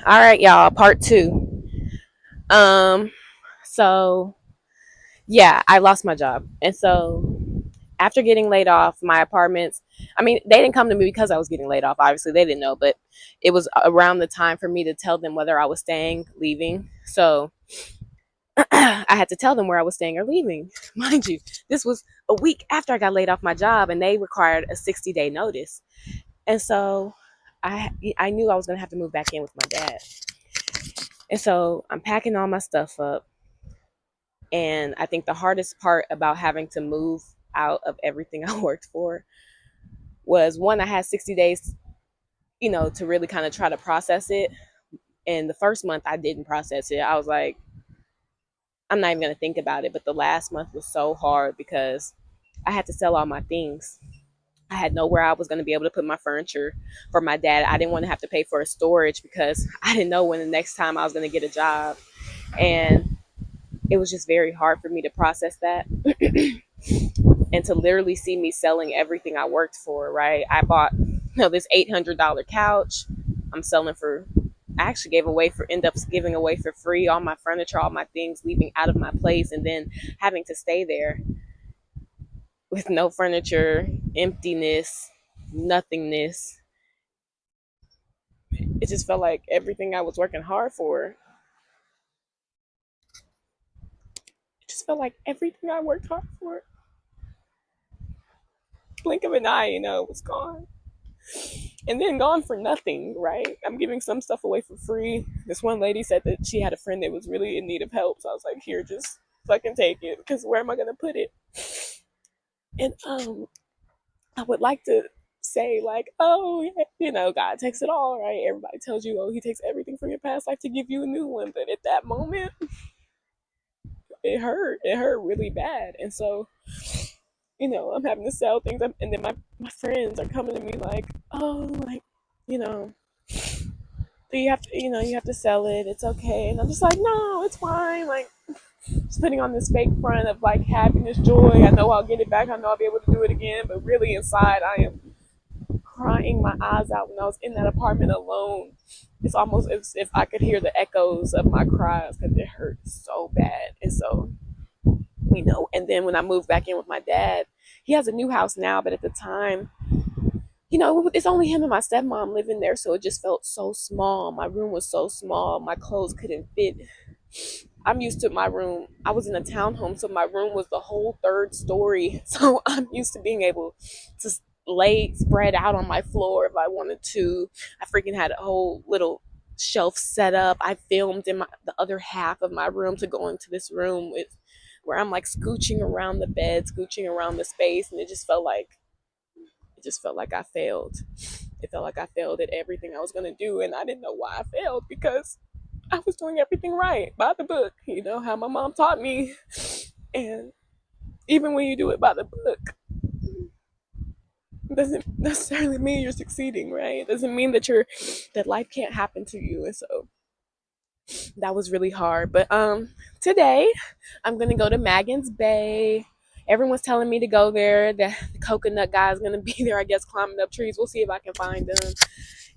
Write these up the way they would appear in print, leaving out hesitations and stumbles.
All right, y'all, part two. Um, so yeah, I lost my job. And so after getting laid off, my apartments, I mean, they didn't come to me because I was getting laid off. Obviously, they didn't know, but it was around the time for me to tell them whether I was staying, leaving. So I had to tell them where I was staying or leaving. Mind you, this was a week after I got laid off my job and they required a 60-day notice. And so I knew I was going to have to move back in with my dad. And so I'm packing all my stuff up. And I think the hardest part about having to move out of everything I worked for was one, I had 60 days, to really kind of try to process it. And the first month I didn't process it. I was like, I'm not even going to think about it. But the last month was so hard because I had to sell all my things. I had nowhere I was going to be able to put my furniture for my dad. I didn't want to have to pay for a storage because I didn't know when the next time I was going to get a job. And it was just very hard for me to process that. And to literally see me selling everything I worked for, right? I bought, this $800 couch. I'm selling for, I actually end up giving away for free all my furniture, all my things, leaving out of my place, and then having to stay there with no furniture, emptiness, nothingness. It just felt like everything I was working hard for, it just felt like everything I worked hard for, blink of an eye, was gone. And then gone for nothing, right? I'm giving some stuff away for free. This one lady said that she had a friend that was really in need of help. So I was like, here, just fucking take it. Because where am I going to put it? And I would like to say, like, oh, yeah, God takes it all, right? Everybody tells you, oh, he takes everything from your past life to give you a new one. But at that moment, it hurt. It hurt really bad. And so, I'm having to sell things. And then my friends are coming to me like, oh, like, you know, you have to, you have to sell it. It's okay. And I'm just like, no, it's fine. Like, just putting on this fake front of like happiness, joy. I know I'll get it back. I know I'll be able to do it again. But really inside, I am crying my eyes out when I was in that apartment alone. It's almost as if I could hear the echoes of my cries because it hurt so bad. And so, and then when I moved back in with my dad, he has a new house now, but at the time, it's only him and my stepmom living there, so it just felt so small. My room was so small, my clothes couldn't fit. I'm used to my room. I was in a townhome, so my room was the whole third story. So I'm used to being able to lay spread out on my floor if I wanted to. I freaking had a whole little shelf set up. I filmed in the other half of my room to go into this room where I'm like scooching around the bed, scooching around the space, and it just felt like I failed. It felt like I failed at everything I was going to do, and I didn't know why I failed because I was doing everything right by the book, how my mom taught me. And even when you do it by the book, it doesn't necessarily mean you're succeeding, right? It doesn't mean that life can't happen to you. And so that was really hard. But today I'm gonna go to Maggins Bay. Everyone's telling me to go there. The coconut guy is gonna be there, I guess, climbing up trees. We'll see if I can find them.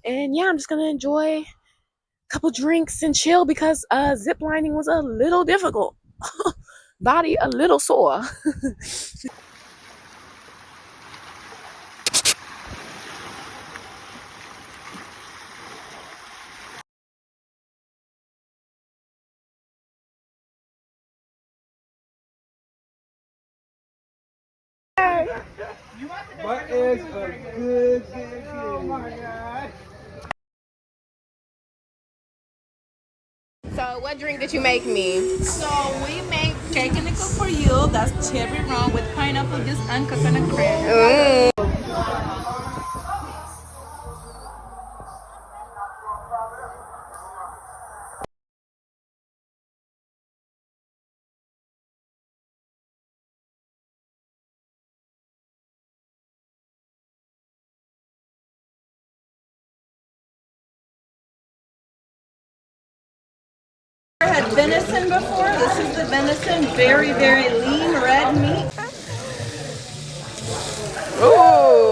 And yeah, I'm just gonna enjoy a couple drinks and chill because zip lining was a little difficult. Body a little sore. What is a good day? Oh my God. So, what drink did you make me? So we make cake and nickel for you. That's cherry rum with pineapple juice and coconut cream. Mm. Had venison before. This is the venison, very, very lean red meat. Ooh.